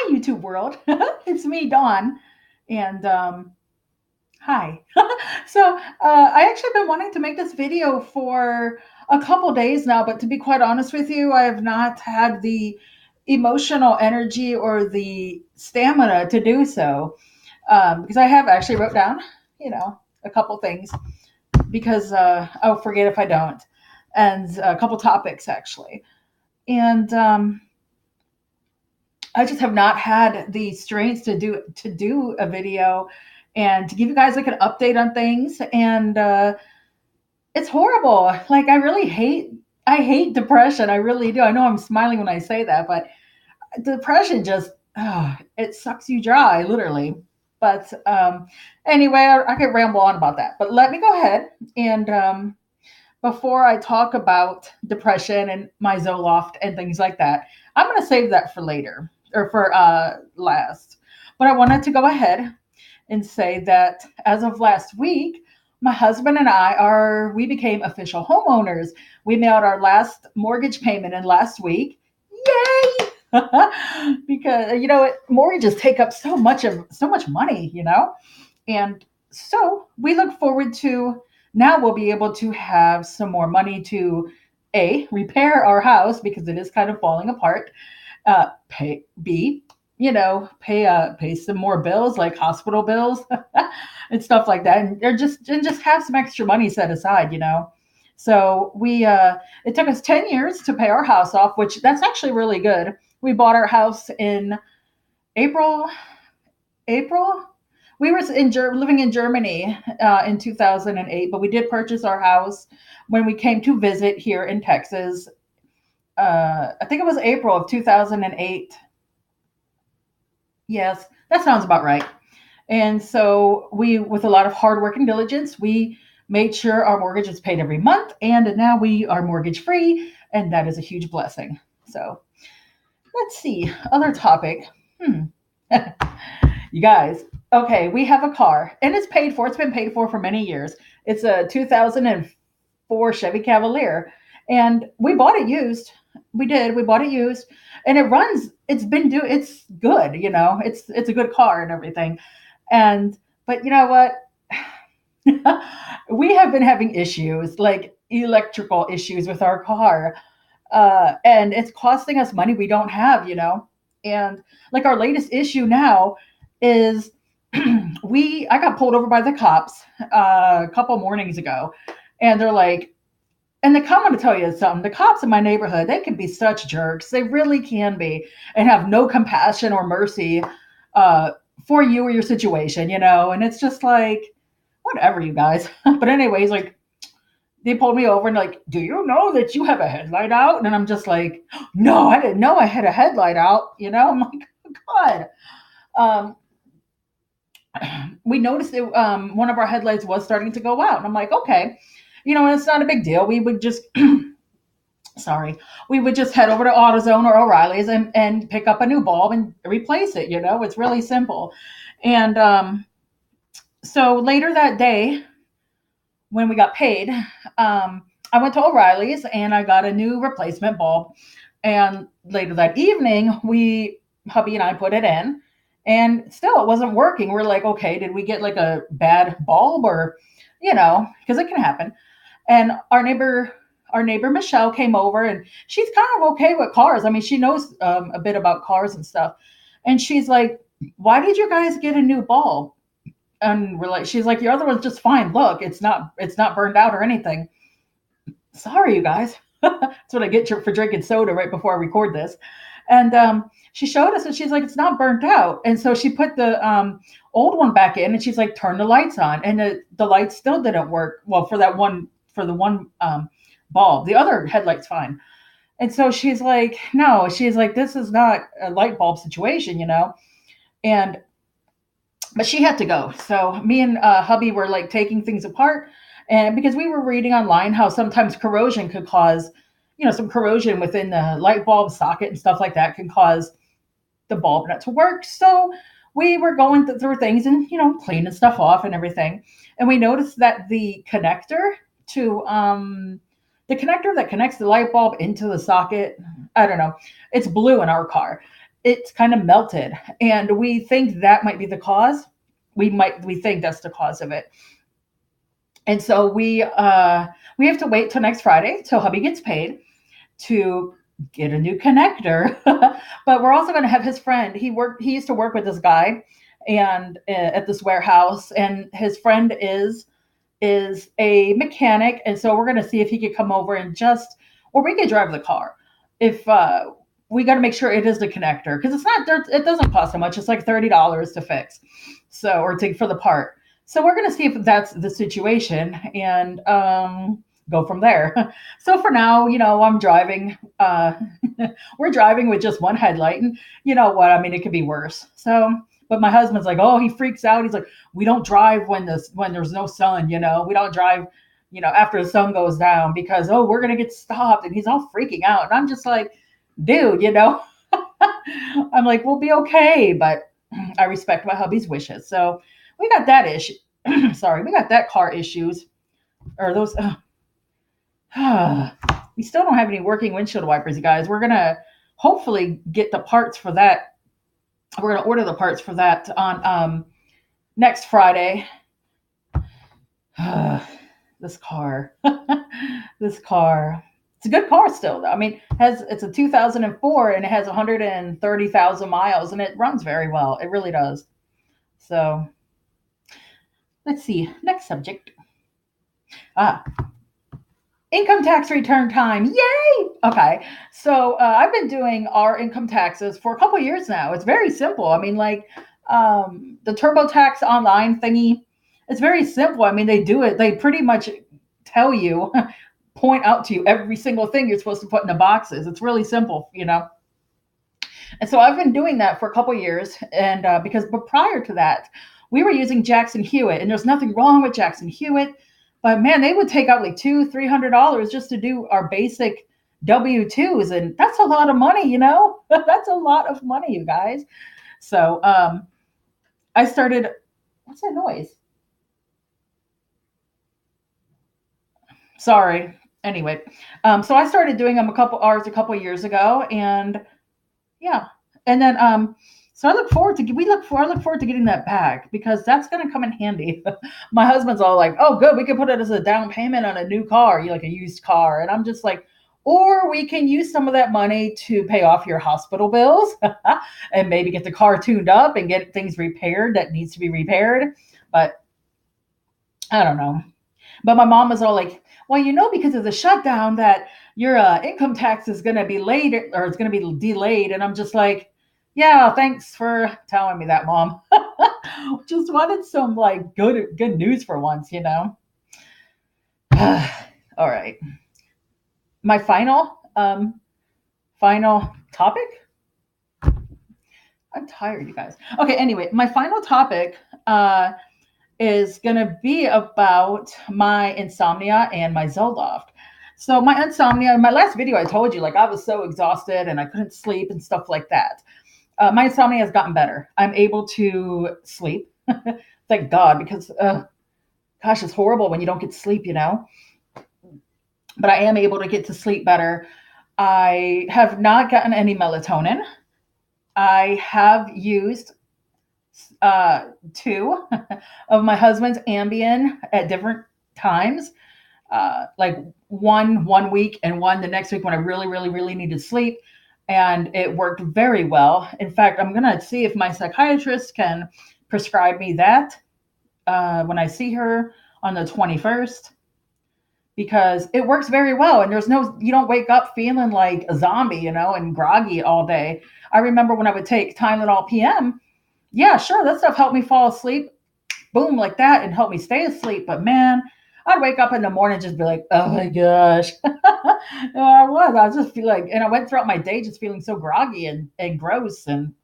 Hi, YouTube world. It's me, Dawn. And hi. I actually been wanting to make this video for a couple days now, but to be quite honest with you, I have not had the emotional energy or the stamina to do so. Because I have actually wrote down, a couple things because I'll forget if I don't, and a couple topics actually. And I just have not had the strength to do a video and to give you guys like an update on things. And it's horrible. Like I hate depression. I really do. I know I'm smiling when I say that, but depression just it sucks you dry, literally. But anyway, I could ramble on about that. But let me go ahead and before I talk about depression and my Zoloft and things like that, I'm going to save that for later or for last. But I wanted to go ahead and say that as of last week, my husband and we became official homeowners. We mailed our last mortgage payment in last week. Yay! Because mortgages take up so much money, and so we look forward to now we'll be able to have some more money to A, repair our house because it is kind of falling apart. Pay B, pay some more bills like hospital bills and stuff like that, and just have some extra money set aside, So we it took us 10 years to pay our house off, which that's actually really good. We bought our house in April April. We were living in Germany in 2008, but we did purchase our house when we came to visit here in Texas. I think it was April of 2008. Yes, that sounds about right. And so with a lot of hard work and diligence, we made sure our mortgage is paid every month, and now we are mortgage free, and that is a huge blessing. So let's see, other topic. Hmm. You guys, okay, we have a car and it's paid for. It's been paid for many years. It's a 2004 Chevy Cavalier, and we bought it used. We did. We bought it used, and it runs. It's good. It's a good car and everything. And but you know what? We have been having issues like electrical issues with our car, and it's costing us money we don't have. And like our latest issue now is I got pulled over by the cops a couple mornings ago, and they're like, and the I'm going to tell you something. The cops in my neighborhood, they can be such jerks. They really can be, and have no compassion or mercy uh, for you or your situation, And it's just like, whatever, you guys. But anyways, like they pulled me over and like, do you know that you have a headlight out? And I'm just like, no, I didn't know I had a headlight out. I'm like, oh, God. Um, we noticed that one of our headlights was starting to go out. And I'm like, okay, it's not a big deal. We would just, sorry, we would just head over to AutoZone or O'Reilly's and pick up a new bulb and replace it. It's really simple. And so later that day, when we got paid, I went to O'Reilly's and I got a new replacement bulb. And later that evening, hubby and I put it in, and still it wasn't working. We're like, okay, did we get like a bad bulb or, because it can happen. And our neighbor Michelle came over, and she's kind of okay with cars. I mean, she knows a bit about cars and stuff. And she's like, why did you guys get a new bulb? And she's like, your other one's just fine. Look, it's not burned out or anything. Sorry, you guys. That's what I get for drinking soda right before I record this. And she showed us, and she's like, it's not burnt out. And so she put the old one back in, and she's like, turn the lights on, and the lights still didn't work. Well, for the one bulb, the other headlight's fine. And so she's like, no, she's like, this is not a light bulb situation, And but she had to go. So me and hubby were like taking things apart, and because we were reading online how sometimes corrosion could cause, some corrosion within the light bulb socket and stuff like that can cause the bulb not to work. So we were going through things and cleaning stuff off and everything, and we noticed that to the connector that connects the light bulb into the socket, I don't know, it's blue in our car. it's kind of melted, and we think that might be the cause. We think that's the cause of it. And so we have to wait till next Friday till hubby gets paid to get a new connector. But we're also going to have his friend. He used to work with this guy and at this warehouse, and his friend is a mechanic, and so we're going to see if he could come over and just, or we could drive the car. If we got to make sure it is the connector, because it's not, it doesn't cost so much. It's like $30 to fix, so, or to for the part. So we're going to see if that's the situation, and go from there. So for now, I'm driving. We're driving with just one headlight, and you know what? I mean, it could be worse. So, but my husband's like, oh, he freaks out. He's like, we don't drive when there's no sun. We don't drive, after the sun goes down, because we're gonna get stopped. And he's all freaking out, and I'm just like, dude, I'm like, we'll be okay, but I respect my hubby's wishes. So we got that issue. Sorry, we got that car issues, or those. We still don't have any working windshield wipers, you guys. We're gonna hopefully get the parts for that. We're gonna order the parts for that on next Friday. This car, this car. It's a good car still, though. I mean, it's a 2004 and it has 130,000 miles, and it runs very well. It really does. So let's see. Next subject. Ah, income tax return time. Yay! Okay. So I've been doing our income taxes for a couple years now. It's very simple. I mean, like the TurboTax online thingy, it's very simple. I mean, they do it. They pretty much tell you, point out to you every single thing you're supposed to put in the boxes. It's really simple. And so I've been doing that for a couple years. And but prior to that, we were using Jackson Hewitt, and there's nothing wrong with Jackson Hewitt. But man, they would take out like $200-300 just to do our basic W-2s, and that's a lot of money. That's a lot of money, you guys. So I started. What's that noise? Sorry. Anyway, so I started doing them a couple years ago, and yeah, and then so I look forward to getting that back, because that's going to come in handy. My husband's all like, "Oh, good, we can put it as a down payment on a new car, like a used car," and I'm just like, or we can use some of that money to pay off your hospital bills, and maybe get the car tuned up and get things repaired that needs to be repaired. But I don't know. But my mom was all like, well, because of the shutdown, that your income tax is going to be late, or it's going to be delayed. And I'm just like, yeah, thanks for telling me that, Mom. Just wanted some like good news for once. All right. My final topic. I'm tired, you guys. Okay, anyway, my final topic is going to be about my insomnia and my Zoloft. So my insomnia, in my last video, I told you, like, I was so exhausted and I couldn't sleep and stuff like that. My insomnia has gotten better. I'm able to sleep. Thank God, because, gosh, it's horrible when you don't get sleep. But I am able to get to sleep better. I have not gotten any melatonin. I have used two of my husband's Ambien at different times, like one week and one the next week when I really, really, really needed sleep. And it worked very well. In fact, I'm going to see if my psychiatrist can prescribe me that when I see her on the 21st, because it works very well. And you don't wake up feeling like a zombie, and groggy all day. I remember when I would take Tylenol PM. Yeah, sure, that stuff helped me fall asleep, boom, like that, and help me stay asleep. But man, I'd wake up in the morning and just be like, oh my gosh. I just feel like, and I went throughout my day just feeling so groggy and gross. And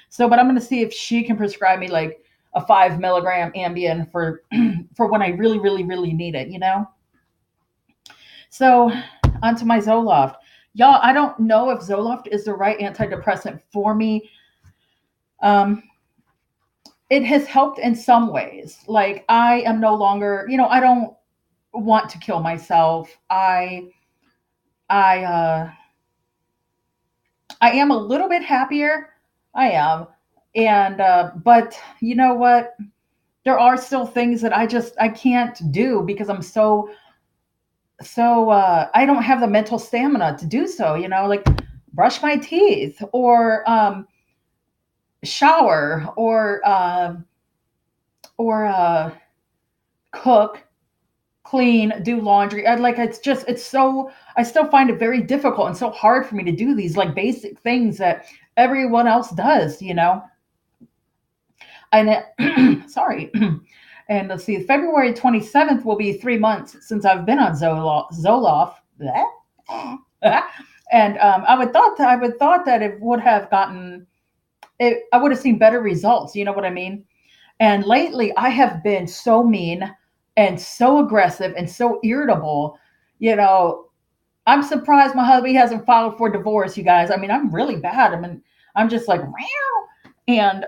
so, but I'm going to see if she can prescribe me like a 5 milligram Ambien for, for when I really, really, really need it. So onto my Zoloft. Y'all, I don't know if Zoloft is the right antidepressant for me. It has helped in some ways. Like, I am no longer, I don't want to kill myself. I I am a little bit happier. I am. And but you know what? There are still things that I can't do because I'm I don't have the mental stamina to do so, like brush my teeth or shower or cook, clean, do laundry. I like it's so I still find it very difficult and so hard for me to do these like basic things that everyone else does. And sorry. And let's see, February 27th will be 3 months since I've been on Zoloft. And I would thought that it would have gotten it. I would have seen better results. You know what I mean? And lately, I have been so mean and so aggressive and so irritable. You know, I'm surprised my hubby hasn't filed for divorce. You guys, I mean, I'm really bad. I mean, I'm just like, meow. And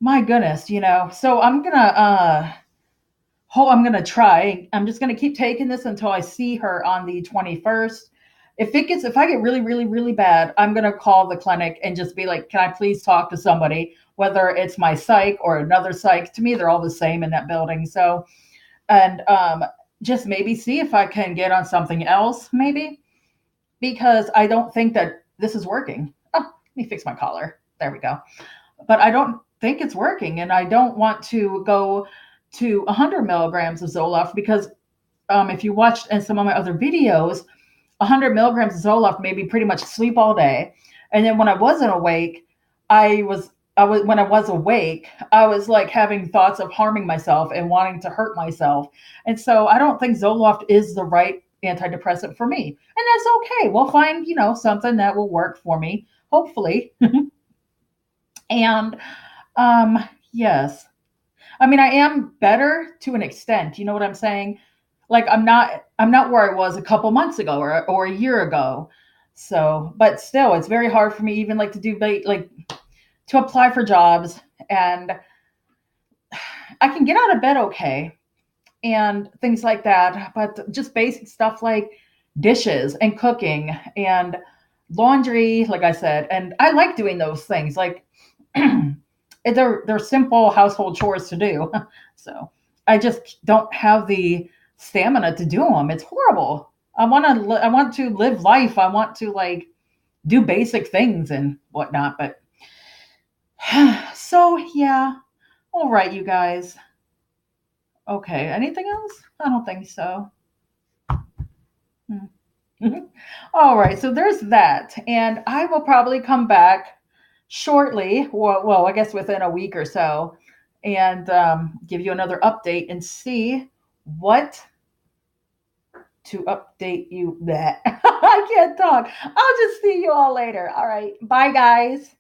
my goodness, So I'm gonna try. I'm just gonna keep taking this until I see her on the 21st. If I get really, really, really bad, I'm gonna call the clinic and just be like, can I please talk to somebody, whether it's my psych or another psych. To me, they're all the same in that building. So, and just maybe see if I can get on something else, maybe, because I don't think that this is working. Oh, let me fix my collar. There we go. But I don't think it's working, and I don't want to go to 100 milligrams of Zoloft because if you watched in some of my other videos, 100 milligrams of Zoloft made me pretty much sleep all day. And then when I wasn't awake, when I was awake, I was like having thoughts of harming myself and wanting to hurt myself. And so I don't think Zoloft is the right antidepressant for me. And that's okay. We'll find, something that will work for me, hopefully. And um, yes. I mean, I am better to an extent. You know what I'm saying? Like I'm not where I was a couple months ago or a year ago. So, but still it's very hard for me even like to do like to apply for jobs, and I can get out of bed okay and things like that, but just basic stuff like dishes and cooking and laundry, like I said, and I like doing those things. Like they're simple household chores to do. So I just don't have the stamina to do them. It's horrible. I want to live life. I want to like do basic things and whatnot. But so yeah. All right, you guys. Okay. Anything else? I don't think so. Hmm. All right. So there's that, and I will probably come back shortly. Well, I guess within a week or so, and give you another update and see what to update you that I can't talk. I'll just see you all later. All right. Bye, guys.